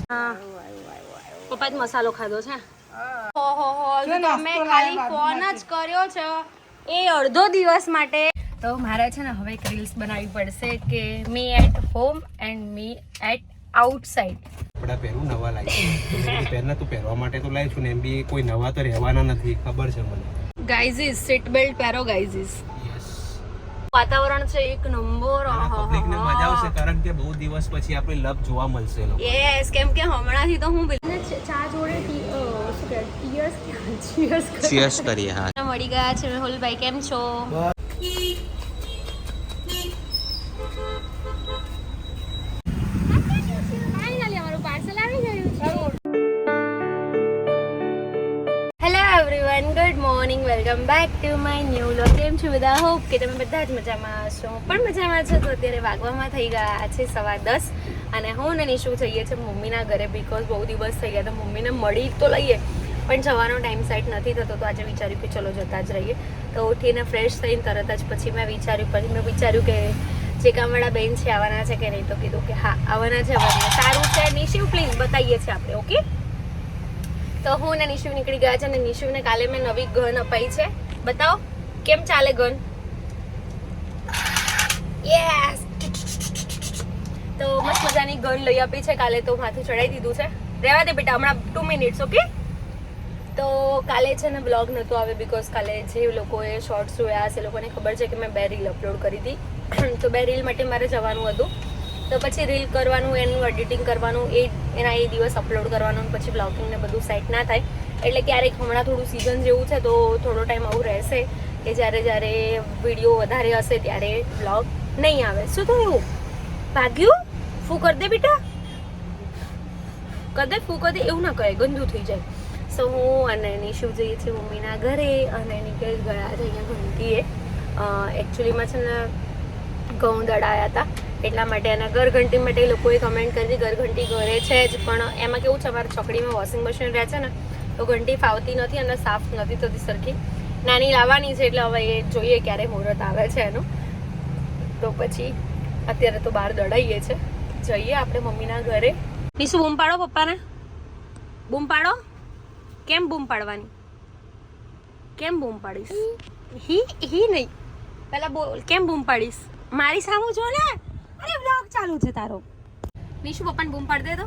હા પપ્પા જ મસાલો ખાધો છે. ઓહો તમે ખાલી ફોન જ કર્યો છે એ અડધો દિવસ માટે. તો મારે છે ને હવે એક રીલ્સ બનાવવી પડશે કે me at home and me at outside. કપડા પહેરું નવા લાવી પહેરના તો પહેરવા માટે તો લાવી છું ને એમ બી કોઈ નવા તો રહેવાના નથી ખબર છે મને. ગાઈઝીસ સીટ બેલ્ટ પહેરો ગાઈઝીસ. વાતાવરણ છે એક નંબર. પબ્લિકને મજા આવશે કારણ કે બહુ દિવસ પછી આપણે લવ જોવા મળશે લોકો. યસ કેમ કે હમણાંથી તો હું ચા જોડે ચીયર્સ કરીએ. હા મળી ગયા છે મેહુલભાઈ, કેમ છો? ફાઇનલી અમારું પાર્સલ આવી ગયું છે. Hello everyone, good morning, welcome back to my new vlog. કેમ છો બધા? હોપ કે તમે બધા જ મજામાં હશો. હું પણ મજામાં છું. તો અત્યારે વાગવામાં થઈ ગયા છે 10:15 અને હું ને નિશુ જઈએ છીએ મમ્મીના ઘરે બીકોઝ બહુ દિવસ થઈ ગયા તો મમ્મીને મળી તો લઈએ પણ જવાનો ટાઈમ સેટ નથી થતો. તો આજે વિચાર્યું કે ચલો જતા જ રહીએ. તો ઉઠીને ફ્રેશ થઈને તરત જ પછી મેં વિચાર્યું કે જે કામવાળા બેન છે આવવાના છે કે નહીં. તો કીધું કે હા આવવાના છે. સારું છે નિશુ, પ્લીઝ બતાવીએ છીએ આપણે. ઓકે, તો હું ને નિશુ નીકળી ગયા છે અને નિશુને કાલે મેં નવી ગન અપાઈ છે. બતાવો કેમ ચાલે ગન. યસ, તો મસ્ત મજાની ગન લઈ આપી છે કાલે. તો માથું ચડાવી દીધું છે. રહેવા દે બેટા, હમણાં 2 મિનિટ્સ. ઓકે, તો કાલે છે ને બ્લોગ નહોતો આવે બીકોઝ કાલે જે લોકોએ શોર્ટ્સ જોયા હશે એ લોકોને ખબર છે કે મેં 2 રીલ અપલોડ કરી હતી. તો 2 રીલ માટે મારે જવાનું હતું. તો પછી રીલ કરવાનું, એનું એડિટિંગ કરવાનું, એના એ દિવસ અપલોડ કરવાનું, પછી બ્લોગિંગ ને બધું સેટ ના થાય. એટલે ક્યારેક હમણાં થોડું સિઝન જેવું છે તો થોડો ટાઈમ આવું રહેશે કે જ્યારે વિડીયો વધારે હશે ત્યારે બ્લોગ નહીં આવે. શું થયું? ભાગ્યું? ફૂ કરી દે બેટા, કદે ફૂ કરી દે, એવું ના કહે, ગંદુ થઈ જાય. સો હું અને નિશુ જઈએ છીએ મમ્મીના ઘરે અને નીકળી ગયા છે અહીંયા ઘંટીએ. એકચ્યુઅલીમાં છે ને ઘઉં દળાયા હતા એટલા માટે. અને ઘરઘંટી માટે લોકોએ કમેન્ટ કરી હતી ઘરઘંટી ઘરે છે જ, પણ એમાં કેવું છે અમારા ચોકડીમાં વોશિંગ મશીન રહે છે ને તો ઘંટી ફાવતી નથી અને સાફ નથી થતી સરખી. નાની લાવવાની છે એટલે હવે એ જોઈએ ક્યારે મુહૂર્ત આવે છે એનું. તો પછી અત્યારે તો બહાર દળાઈએ છે. જઈએ આપણે મમ્મીના ઘરે. નિશુ બૂમ પાડો પપ્પાને, બૂમ પાડો. કેમ બૂમ પાડવાની? કેમ બૂમ પાડીશ? હી નહીં, પેલા બોલ કેમ બૂમ પાડીશ? મારી સામું જો ને. અરે વ્લોગ ચાલુ છે તારો. નિશુ પપ્પાને બૂમ પાડ દે તો.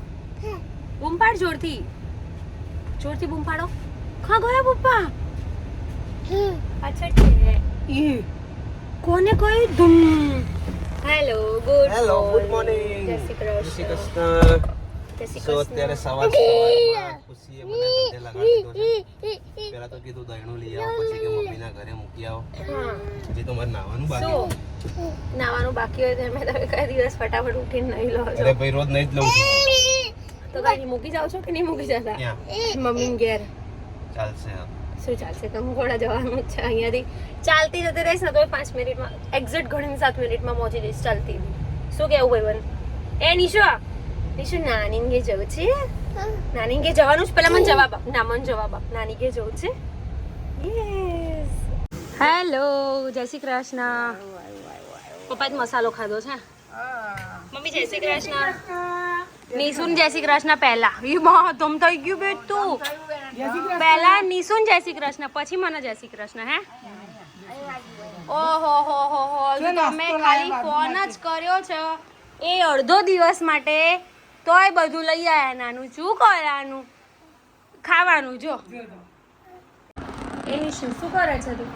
બૂમ પાડ જોરથી, જોરથી બૂમ પાડો. ખા ગયા પપ્પા? અચ્છા છે. કોને કહ્યું ધૂમ? Hello, good morning. જય શ્રી કૃષ્ણ. સો અત્યારે સવારમાં ખુશીએ મને ગંધે લગાડી દીધો છે. પહેલા તો કીધું દહીણું લઈ આવો, પછી કે મમ્મીના ઘરે મૂકી આવો. હજી તો મારે નાવાનું બાકી. નાવાનું બાકી હોય તો મેં તમે કયા દિવસ ફટાફટ ઉઠીને નહીં લો છો? અરે ભાઈ રોજ નહીં જ લઉં છું. તો કઈ મૂકી જાવ છો કે નહીં મૂકી જતા? મમ્મી ઘેર ચાલશે. શું ચાલશે? કંકોડા જવાનું છે અહીંયાથી. ચાલતી જતી રહીશ ને તો 5 મિનિટમાં એક્ઝેક્ટ ઘણી 7 મિનિટમાં પહોંચી જઈશ ચાલતી. શું કેવું ભાઈ? એ નિશુ, નિશુ નાની ઘે જવું છે? નાની ઘે જવાનું છે? પેલા મને જવાબ આપ. ના, મને જવાબ આપ. નાની ઘે જવું છે? યસ. હેલો, જય શ્રી કૃષ્ણ. પપ્પા જ મસાલો ખાધો છે. મમ્મી જય શ્રી કૃષ્ણ. નિશુન જય શ્રી કૃષ્ણ પહેલા. એ મહત્તમ થઈ ગયું બેટ તું. પહેલા નિશુન જય શ્રી કૃષ્ણ, પછી મને જય શ્રી કૃષ્ણ. હે ઓહો હો હો હો, તમે ખાલી ફોન જ કર્યો છે એ અડધો દિવસ માટે તોય બધું લઈ આયા. નાનું શું કરવાનું? ખાવાનું જો. એ નિશુ શું કરે છે તું?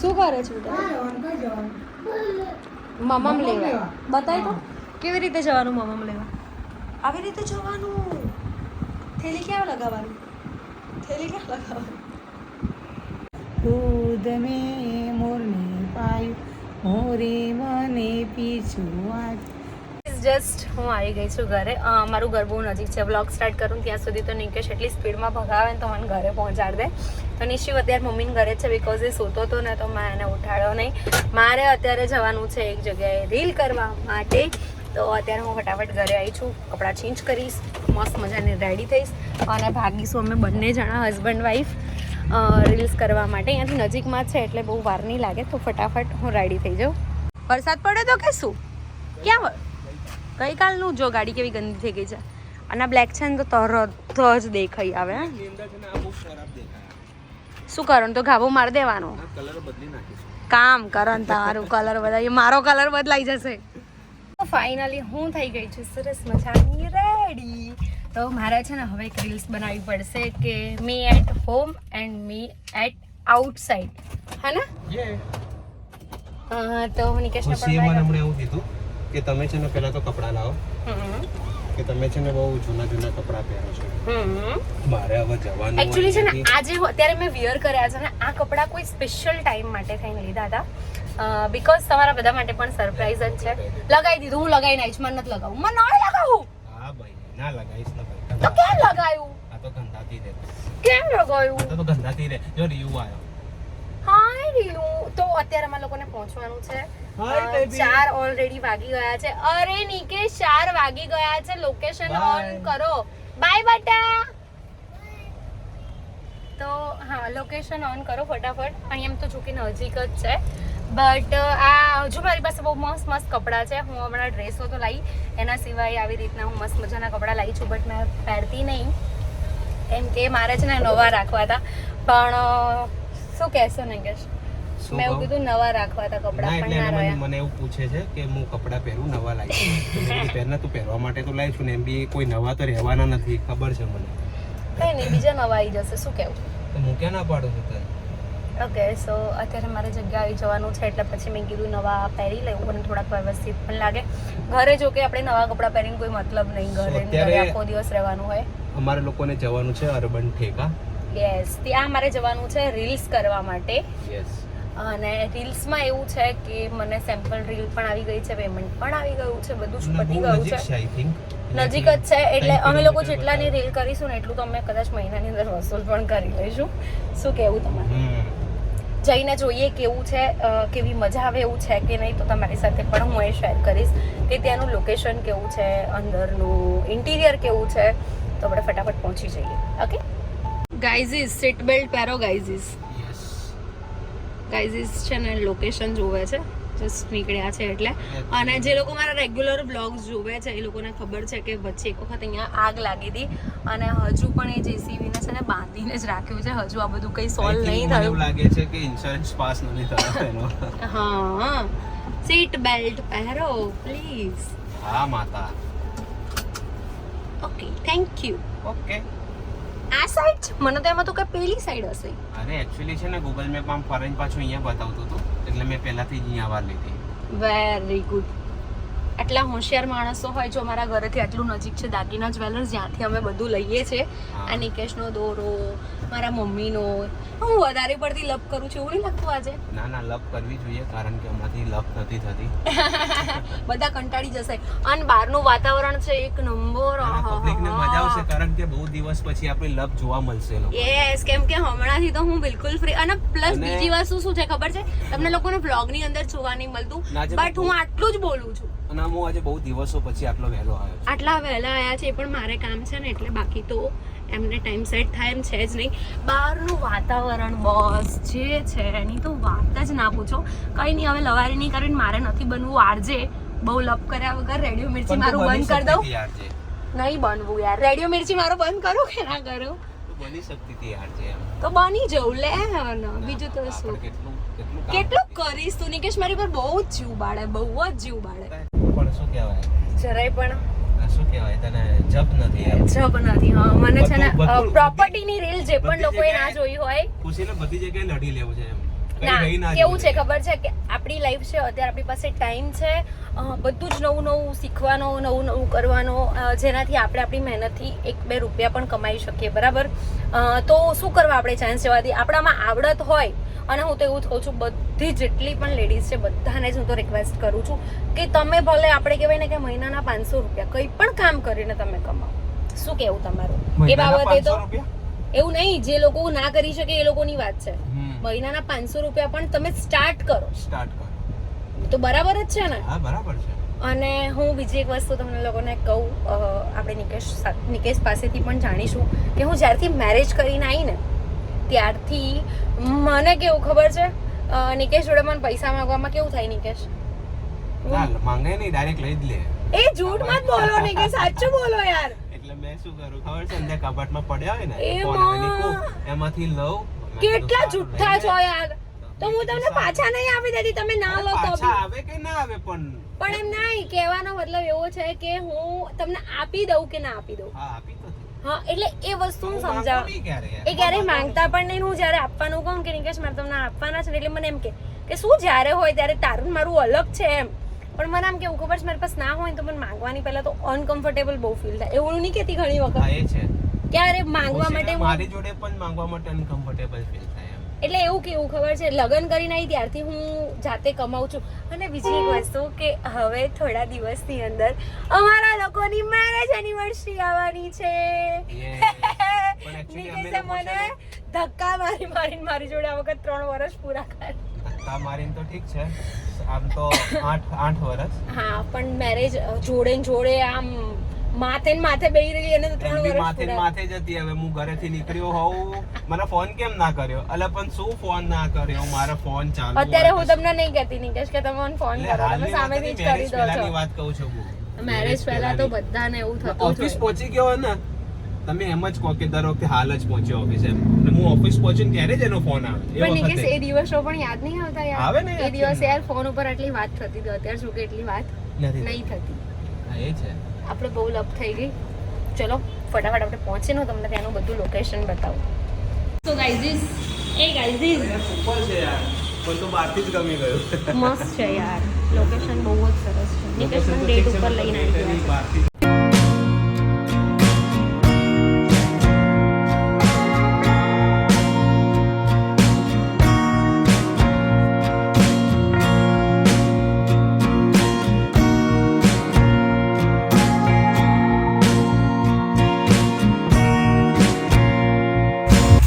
શું કરે છે બેટા? મમમ લેવા. બતાય તો કેવી રીતે જવાનું મમમ લેવા? આવી રીતે જવાનું. થેલી ક્યાં લગાવવાની? થેલી ક્યાં લગાવવાની? દૂધ મેં મોરને પાયું, મોરે મને પીછું. જસ્ટ હું આવી ગઈ છું ઘરે. મારું ઘર બહુ નજીક છે. વ્લોગ સ્ટાર્ટ કરું ત્યાં સુધી તો નિકેશ એટલી સ્પીડમાં ભગાવે ને તો મને ઘરે પહોંચાડી દે. તો નિશિવ અત્યારે મમ્મીને ઘરે છે બીકોઝ એ સૂતો હતો ને તો મેં એને ઉઠાડ્યો નહીં. મારે અત્યારે જવાનું છે એક જગ્યાએ રીલ કરવા માટે. તો અત્યારે હું ફટાફટ ઘરે આવી છું. કપડાં ચેન્જ કરીશ, મસ્ત મજાની રેડી થઈશ અને ભાગીશું અમે બંને જણા હસબન્ડ વાઈફ રીલ્સ કરવા માટે. અહીંયાથી નજીકમાં છે એટલે બહુ વાર નહીં લાગે. તો ફટાફટ હું રેડી થઈ જાઉં. વરસાદ પડે તો કે શું? ક્યાં ગઈકાલનું જો ગાડી કેવી ગંદી થઈ ગઈ છે અને બ્લેક છે ને તો તરત જ દેખાઈ આવે હે. એની અંદર છે ને આ બહુ ખરાબ દેખાય. શું કરો ને તો ઘાબો મારી દેવાનો. આ કલર બદલી નાખીશું. કામ કરો ને તમારું કલર બદલાય મારો કલર બદલાઈ જશે. ફાઇનલી હું થઈ ગઈ છું સરસ મજાની રેડી. તો મારે છે ને હવે એક રીલ્સ બનાવવી પડશે કે me at home and me at outside, હે ને? તો નિકેશને ખુશીએ મને પણ હમણાં એવું કીધું કે તમે છે ને પહેલા તો કપડાં લાવો, કે તમે છે ને બહુ જૂના કપડાં પહેરો છો. મારે હવે જવાનું એકચ્યુઅલી છે ને આજે અત્યારે મેં વિયર કર્યા છે ને આ કપડાં કોઈ સ્પેશિયલ ટાઈમ માટે થઈને લીધા હતા, બીકોઝ તમારા બધા માટે પણ સરપ્રાઈઝ જ છે. લગાવી દીધું, હું લગાવીને આવીશ, મને નથી લગાવું, મને નહીં લગાવું. હા ભાઈ, ના લગાવીશ ને ભાઈ. તો કેમ લગાવ્યું? આ તો ગંધાતી રહે. કેમ લગાવ્યું? આ તો ગંધાતી રહે. જો રિયુ આવ્યો. હાય રીયું. તો અત્યારે અમારે લોકોને પહોંચવાનું છે. Hi, baby. 4 ઓલરેડી વાગી ગયા છે. અરે નિકેશ 4 વાગી ગયા છે. Location Bye. ઓન કરો. બાય બટા. તો હા, લોકેશન ઓન કરો ફટાફટ. અહીં એમ તો જોકે નજીક જ છે, બટ આ હજુ મારી પાસે બહુ મસ્ત મસ્ત કપડાં છે. હું હમણાં ડ્રેસો તો લાવી, એના સિવાય આવી રીતના હું મસ્ત મજાના કપડાં લાવી છું, બટ મેં પહેરતી નહીં કેમ કે મારે છે ને નવા રાખવા હતા. પણ શું કહેશો નિકેશ? શું મેં એવું કહું? કીધું નવા રાખવા હતા કપડાં, ના, પણ એટલે ના એને રહ્યા. મને એવું પૂછે છે કે હું કપડાં પહેરું નવા લાવી છું. તો મેં કીધું પહેરના તું પહેરવા માટે તો લાવી છું ને, એમ બી કોઈ નવા તો રહેવાના નથી, ખબર છે મને. કઈ નહીં, બીજા નવા આવી જશે. શું કેવું? તો હું ક્યાં ના પાડું છું તને? ઓકે, સો અત્યારે મારે જગ્યા આવી જવાનું છે એટલે પછી મેં કીધું નવા પહેરી લેવું અને થોડાક વ્યવસ્થિત પણ લાગે. ઘરે જો કે આપણે નવા કપડાં પહેરીને કોઈ મતલબ નહીં, So, ઘરે અત્યારે- આખો દિવસ રહેવાનું હોય. અમારે લોકોને જવાનું છે અર્બન ઠેકા. યસ, ત્યાં મારે જવાનું છે રીલ્સ કરવા માટે. યસ. અને રીલ્સમાં એવું છે કે મને સેમ્પલ રીલ પણ આવી ગઈ છે, પેમેન્ટ પણ આવી ગયું છે, બધું જ પતી ગયું નજીક છે. છે આઈ થિંક. નજીક જ છે એટલે અમે લોકો જેટલાની રીલ કરીશું ને એટલું તો અમે કદાચ મહિનાની અંદર વસૂલ પણ કરી લઈશું. શું કહેવું તમારે? જઈને જોઈએ કેવું છે, કેવી મજા આવે એવું છે કે નહીં, તો તમારી સાથે પણ હું એ શેર કરીશ કે ત્યાંનું લોકેશન કેવું છે, અંદરનું ઇન્ટિરિયર કેવું છે. તો આપણે ફટાફટ પહોંચી જઈએ. ઓકે ગાઈઝીસ, સીટ બેલ્ટ પહેરો ગાઈઝીસ. યસ. ગાઈઝીસ છે ને લોકેશન જોવે છે, જસ્ટ નીકળ્યા છે એટલે. અને જે લોકો મારા રેગ્યુલર બ્લોગ્સ જોવે છે એ લોકોને ખબર છે કે વચ્ચે એક વખત અહીંયા આગ લાગી હતી અને હજુ પણ એ જેસીબીને છે ને બાંધીને જ રાખ્યું છે. હજુ આ બધું કંઈ સોલ્વ નહીં મને એવું થયું. લાગે છે કે ઇન્સ્યોરન્સ પાસ નથી થયો એનો. હા, સીટ બેલ્ટ પહેરો પ્લીઝ. હા માતા. Okay, thank you. ઓકે. આ સાઈડ મને તો એમાં તો કે પેલી સાઈડ હશે. અરે એકચ્યુઅલી છે ને ગૂગલ મેપ આમ ફરીને પાછું અહીંયા બતાવતું હતું એટલે મેં પહેલાથી જ અહીંયા વાર લીધી. Very good. આટલા હોશિયાર માણસો હોય જો મારા ઘરેથી આટલું નજીક છે દાગીના જ્વેલર્સ, જ્યાંથી અમે બધું લઈએ છીએ. આ નિકેશનો દોરો, મારા મમ્મીનો. હું વધારે પડતી લપ કરું છું એવું નહીં લાગતું આજે? ના ના, લપ કરવી જોઈએ કારણ કે હમણાંથી લપ નથી થતી. બધા કંટાળી જશે. અને બહારનું વાતાવરણ છે એક નંબર. પબ્લિકને મજા આવશે કારણ કે બહુ દિવસ પછી આપણે લપ જોવા મળશે લોકો. યસ, કેમ કે હમણાંથી તો હું બિલકુલ ફ્રી. અને પ્લસ અને- બીજી વસ્તુ શું છે ખબર છે તમને લોકોને વ્લોગની અંદર જોવા નહીં મળતું, ના, જે બટ હું આટલું જ બોલું છું. અને હું આજે બહુ દિવસો પછી આટલો વહેલો આવ્યો છું. આટલા વહેલા આવ્યા છે એ પણ મારે કામ છે ને એટલે, બાકી તો એમને ટાઈમ સેટ થાય એમ છે જ નહીં. બહારનું વાતાવરણ બસ જે છે એની તો વાત જ ના પૂછો. કંઈ નહીં, હવે લવારી નહીં કરીને મારે નથી બનવું આરજે. બહુ લપ કર્યા વગર રેડિયો મિર્ચી પણ તું મારું બની બંધ કરી દઉં. શકતી હતી યાર જે. નહીં બનવું યાર, રેડિયો મિર્ચી મારું બંધ કરું કે ના કરું? તું બની શકતી હતી યાર જે એમ. તો બની જવું લે. બીજું તો આપણે શું, કેટલું કામ કેટલું કરીશ તું નિકેશ? મારી પર બહુ જ જીવ બાળે, બહુ જ જીવ બાળે. પણ શું કહેવાય, જરાય પણ આ શું કહેવાય તને જપ નથી એમ. જબ નથી. હા, મને છે ને બધું- પ્રોપર્ટીની રીલ જે પણ બધી લોકોએ ના જગ્યાએ- જોઈ હોય ખુશીને બધી જગ્યાએ લડી લેવું છે એમ. કઈ રહી ના, ના કેવું છે જવું ખબર છે કે આપણી લાઈફ છે અત્યારે, આપણી પાસે ટાઈમ છે, બધું જ નવું નવું શીખવાનો, નવું નવું કરવાનો, જેનાથી આપણે આપણી મહેનતથી 1-2 રૂપિયા પણ કમાઈ શકીએ. બરાબર? તો શું કરવા આપણે ચાન્સ જવા દઈએ? આપણામાં આવડત હોય. અને હું તો એવું જ કહું છું બધી જેટલી પણ લેડીઝ છે બધાને જ હું તો રિક્વેસ્ટ કરું છું કે તમે ભલે આપણે કહેવાય ને કે મહિનાના 500 રૂપિયા કંઈ પણ કામ કરીને તમે કમાવો. શું કેવું તમારું એ મહિનાના બાબતે? તો 500 રૂપિયા? એવું નહીં, જે લોકો ના કરી શકે એ લોકોની વાત છે. મહિનાના 500 રૂપિયા પણ તમે સ્ટાર્ટ કરો સ્ટાર્ટ કરો તો બરાબર જ છે ને? હા બરાબર છે. અને હું બીજી એક વસ્તુ તમને લોકોને કહું, આપણે નિકેશ પાસેથી પણ જાણીશું કે હું જ્યારથી મેરેજ કરીને આવી ને ત્યારથી મને કેવું ખબર છે, નિકેશ જોડે મને પૈસા માંગવામાં કેવું થાય નિકેશ? ના માંગે નહીં, ડાયરેક્ટ લઈ જ લે. એ જૂઠ મત બોલો ને કે સાચું બોલો યાર. એટલે મેં શું કરું ખબર છે, અંદર કબાટમાં પડ્યા હોય ને એ ફોન માં. હવે નીકળું, એમાંથી લઉં. મેં કેટલા કીધું જુઠ્ઠા છો સારું યાર. તો હું તમને પાછા નહીં આપી દેતી, તમે ના લો તો પાછા બી. આવે કે ના આવે પણ પણ એમ નહીં, કહેવાનો મતલબ એવો છે કે હું તમને આપી દઉં કે ના આપી દઉં. હા આપી તો દે. હા એટલે એ વસ્તુ હું હું માંગતો સમજાવ. નહીં ક્યારે યાર. એ ક્યારેય માંગતા પણ નહીં. હું જ્યારે આપવાનું કહું કે નિકેશ મારે તમને આપવાના છે ને, એટલે મને એમ કે શું જ્યારે હોય ત્યારે તારું ને મારું અલગ છે એમ. પણ મને આમ કેવું ખબર છે, મારી પાસે ના હોય ને તો મને માંગવાની પહેલા તો અનકમ્ફર્ટેબલ બહુ ફીલ થાય. એવું નહીં કહેતી ઘણી હા વખત, એ છે. ક્યારે માંગવા માટે હું મારી જોડે પણ માંગવા માટે અનકમ્ફર્ટેબલ ફીલ થાય એમ. એટલે એવું કેવું ખબર છે, લગ્ન કરીને આવી ત્યારથી હું જાતે કમાઉં છું. અને બીજી એક વસ્તુ કે હવે થોડા દિવસની અંદર અમારા લોકોની મેરેજ એનિવર્સરી આવવાની છે. પણ actually અમે નિકેશે લોકો છે મને ને, ધક્કા મારીને મારી જોડે આ વખત 3 વર્ષ પૂરા કર્યા. ધક્કા મારીને તો ઠીક છે, આમ તો 8 વર્ષ. હા પણ મેરેજ જોડે ને જોડે આમ માથે ને માથે બેહી રહી એને તો 3 એમ બી વર્ષ માથે ને પૂરા. માથે જતી. હવે હું ઘરેથી નીકળ્યો હોઉં, મને ફોન કેમ ના કર્યો? અલે પણ શું ફોન ના કર્યો? મારો ફોન ચાલુ અત્યારે હોય હું તમને નહીં કહેતી નિકેશ કે તમે મને ફોન એટલે કરો, તમે હાલની વાત સામેથી જ નથી, કરી marriage દો પહેલાની છો. વાત કહું છું હું. મેરેજ પહેલા તો બધાને એવું થતું જ ઓફિસ હોય. પહોંચી ગયો હોય ને, તમે એમ જ કહો કે દર વખતે હાલ જ પહોંચ્યો ઓફિસ એમ. અને હું ઓફિસ પહોંચ્યો ને ત્યારે જ એનો ફોન આવે એ પણ નિકેશ વખતે. એ દિવસો પણ યાદ નહીં આવતા યાર. આવે ને એ યાદ દિવસે કેમ યાર ફોન ઉપર આટલી વાત થતી હતી, અત્યારે શું કે એટલી વાત નથી નહીં થતી. હા, એ છે. આપણે બહુ લપ થઈ ગઈ. ચલો ફટાફટ આપણે પહોંચીને હું તમને ત્યાંનું બધું લોકેશન બતાવું. સો ગાઈઝીસ, એ ગાઈઝીસ ઉપર છે યાર, પણ તો બહારથી જ ગમી ગયું. મસ્ત છે યાર, લોકેશન બહુ જ સરસ છે. નિકેશ મને ડેટ ઉપર લઈને આવી ગયા છે. બહારથી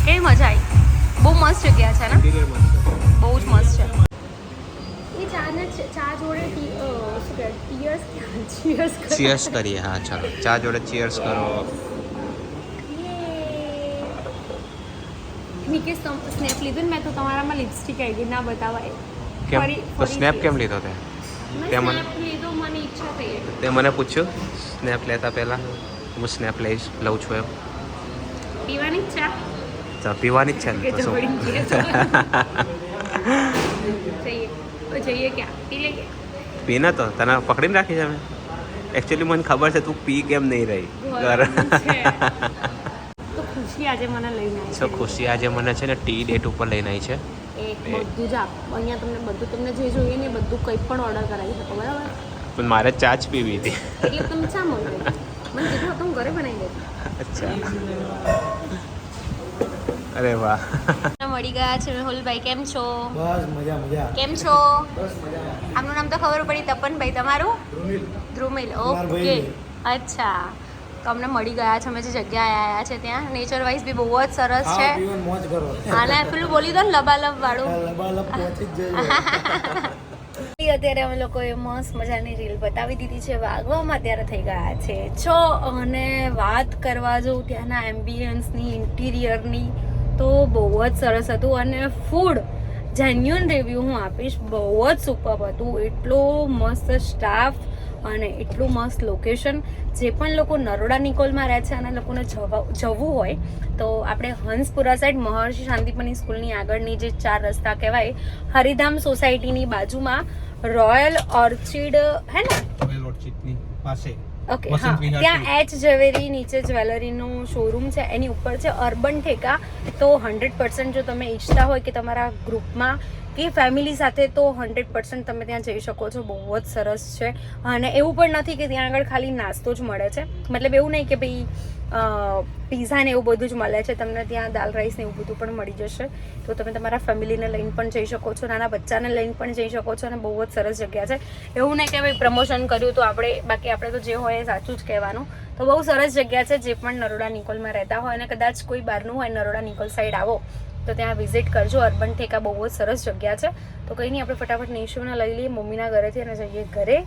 કેવી મજા આવી? બહુ મસ્ત જગ્યા છે ને, interior મસ્ત છે. બહુ જ મસ્ત છે. એ ચા જોડે ચીયર્સ કરીએ. હા ચાલો, ચા જોડે ચીયર્સ કરો. નિકેશ સ્નેપ લીધું ને મેં તો તમારામાં લિપસ્ટિક આવી ગઈ, ના બતાવાય. કેમ તો ફરી સ્નેપ કેમ લીધો તે? મેં તે મને સ્નેપ લીધો, મને ઈચ્છા થઈ એટલે. તે મને પૂછ્યું સ્નેપ લેતા પહેલા, હું સ્નેપ લઉં છું એમ. પીવાની જ ચા ચા પીવાની જ છે કે ને તો શું? જબડી જઈએ તો જઈએ ક્યાં પી લઈએ. પીને તો તને પકડીને રાખી છે મેં. એકચ્યુઅલી મને ખબર છે તું પી કેમ નહીં રહી ઘર. તો ખુશી આજે મને લઈને આવી સો ખુશી આજે મને છે ને ટી ડેટ ઉપર લઈને આવી છે. એક બધું જ અહીંયા તમને જે જોઈએ ને બધું કંઈ પણ ઓર્ડર કરાવી શકો, બરાબર? પણ મારે ચા જ પીવી હતી. એટલે તમે ચા મંગાવી મને કીધું હતું હું ઘરે બનાવી દેતી. અચ્છા, અરે વાહ. મળી ગયા છે મેહુલભાઈ, કેમ છો? બસ મજા મજા. કેમ છો? બસ મજા. આમનું નામ તો ખબર પડી, તપનભાઈ. તમારું? ધ્રુમિલ. ઓકે, અચ્છા. તો અમને મળી ગયા છે, અમે જે જગ્યાએ આવ્યા છે ત્યાં નેચર વાઇઝ બી બહુ જ સરસ છે. પીવન મોજ કરો. અને પેલું બોલી દો ને લબાલબ વાળું. લબાલબ પહોંચી જ જઈએ. અત્યારે અમે લોકોએ મસ્ત મજાની રીલ બતાવી દીધી છે, વાગવામાં અત્યારે થઈ ગયા છે 6. અને વાત કરવા જાઉં ત્યાંના એમ્બિયન્સની, ઇન્ટિરિયરની, તો બહુ જ સરસ હતું. અને ફૂડ જેન્યુઅન રિવ્યૂ હું આપીશ, બહુ જ સુપર હતું. એટલો મસ્ત સ્ટાફ અને એટલું મસ્ત લોકેશન. જે પણ લોકો નરોડા નિકોલમાં રહે છે અને લોકોને જવું હોય તો આપણે હંસપુરા સાઈડ મહર્ષિ શાંતિપની સ્કૂલની આગળની જે 4 રસ્તા કહેવાય, હરિધામ સોસાયટીની બાજુમાં રોયલ ઓર્ચિડ હે ને પાસે ઓકે, હા, ત્યાં એચ ઝવેરી નીચે જ્વેલરીનું શોરૂમ છે, એની ઉપર છે અર્બન ઠેકા. તો 100% જો તમે ઈચ્છતા હોય કે તમારા ગ્રુપમાં કે ફેમિલી સાથે, તો 100% તમે ત્યાં જઈ શકો છો. બહુ જ સરસ છે. અને એવું પણ નથી કે ત્યાં આગળ ખાલી નાસ્તો જ મળે છે, મતલબ એવું નહીં કે ભાઈ પીઝા ને એવું બધું જ મળે છે. તમને ત્યાં દાલ રાઈસ ને એવું બધું પણ મળી જશે. તો તમે તમારા ફેમિલીને લઈને પણ જઈ શકો છો, નાના બચ્ચાને લઈને પણ જઈ શકો છો. અને બહુ જ સરસ જગ્યા છે. એવું નહીં કે ભાઈ પ્રમોશન કર્યું તો બાકી આપણે તો જે હોય એ સાચું જ કહેવાનું. તો બહુ સરસ જગ્યા છે. જે પણ નરોડા નિકોલમાં રહેતા હોય અને કદાચ કોઈ બહારનું હોય નરોડા નિકોલ સાઈડ આવો તો ત્યાં વિઝિટ કરજો. અર્બન ઠેકા બહુ જ સરસ જગ્યા છે. તો કંઈ નહીં, આપણે ફટાફટ નિશુને લઈ લઈએ મમ્મીના ઘરેથી અને જઈએ ઘરે.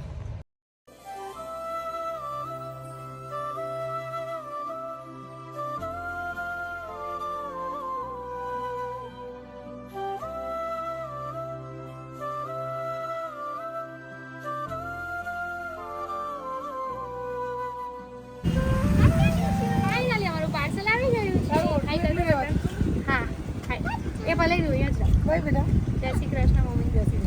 બોલ બેટા જય શ્રી કૃષ્ણ મમ્મી જય શ્રી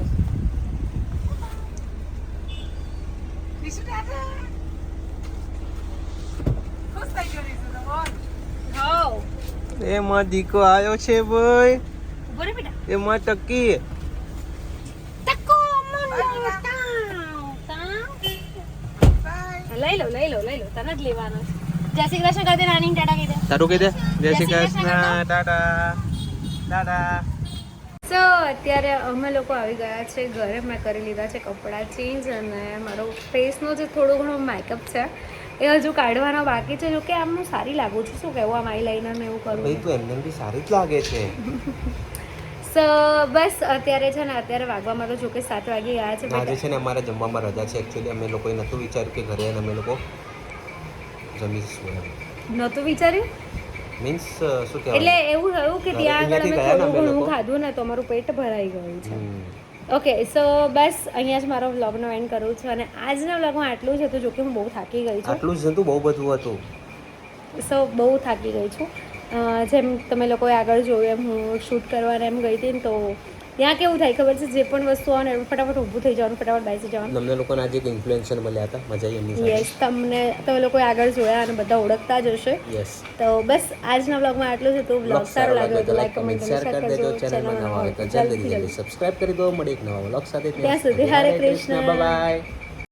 કૃષ્ણ એમાં દીકો આવ્યો છે ભાઈ બોલ બેટા એમાં ટકી તકો લઈ લો તને જ લેવાનો છે. જય શ્રી કૃષ્ણ કહી દે નાની ટાટા કહી દે તારું કહી દે જય શ્રી જય શ્રી કૃષ્ણ કૃષ્ણ. ટાટા સો અત્યારે અમે લોકો આવી ગયા છે ઘરે. મેં કરી લીધા છે કપડાં ચેન્જ અને મારો ફેસનો જે થોડો ઘણો મેકઅપ છે એ હજુ કાઢવાનો બાકી છે. જો કે આમ હું સારી લાગુ છું. શું કહેવું આમ આઈલાઇનર ને એવું ભાઈ કરું. તું એમને બી સારી જ લાગે છે. સો બસ અત્યારે છે ને અત્યારે વાગવામાં તો જો કે 7 વાગી ગયા છે. આજે છે ને અમારે જમવામાં રજા છે. એકચ્યુઅલી અમે લોકોએ નહોતું વિચાર્યું કે ઘરે આવીને અમે લોકો જમીશું એમ. નહોતું વિચાર્યું મીન્સ શું એટલે કહેવાય એવું થયું કે ત્યાં આગળ અમે અહીંયાથી ગયા ને થોડું અમે ઘણું લોકો. ખાધું ને તો અમારું પેટ ભરાઈ ગયું છે. હમ. ઓકે સો બસ અહીંયા જ મારો વ્લોગનો એન્ડ કરું છું અને આજના વ્લોગમાં આટલું જ હતું. જો કે હું બહુ થાકી ગઈ છું. આટલું જ નતું, બહુ બધું હતું. સો બહુ થાકી ગઈ છું. જેમ તમે લોકોએ આગળ જોયું એમ હું શૂટ કરવાને એમ ગઈ હતી ને તો ત્યાં કેવું થાય ખબર છે, જે પણ વસ્તુ આવે ને ફટાફટ ઊભું થઈ જવાનું, ફટાફટ બેસી જવાનું. અમને લોકોને આજે એક ઇન્ફ્લુએન્સર મળ્યા હતા, મજા આવી એમની સાથે. યસ તમે લોકોએ આગળ જોયા અને બધા ઓળખતા જ હશે. યસ. તો બસ આજના વ્લોગમાં આટલું જ હતું. વ્લોગ સારો લાગ્યો તો લાઈક કમેન્ટ શેર કરી દેજો. ચેનલમાં નવા હોય તો જલ્દી સબસ્ક્રાઇબ કરી દો. મળી એક નવા વ્લોગ સાથે. ત્યાં સુધી હરે કૃષ્ણ. Bye bye.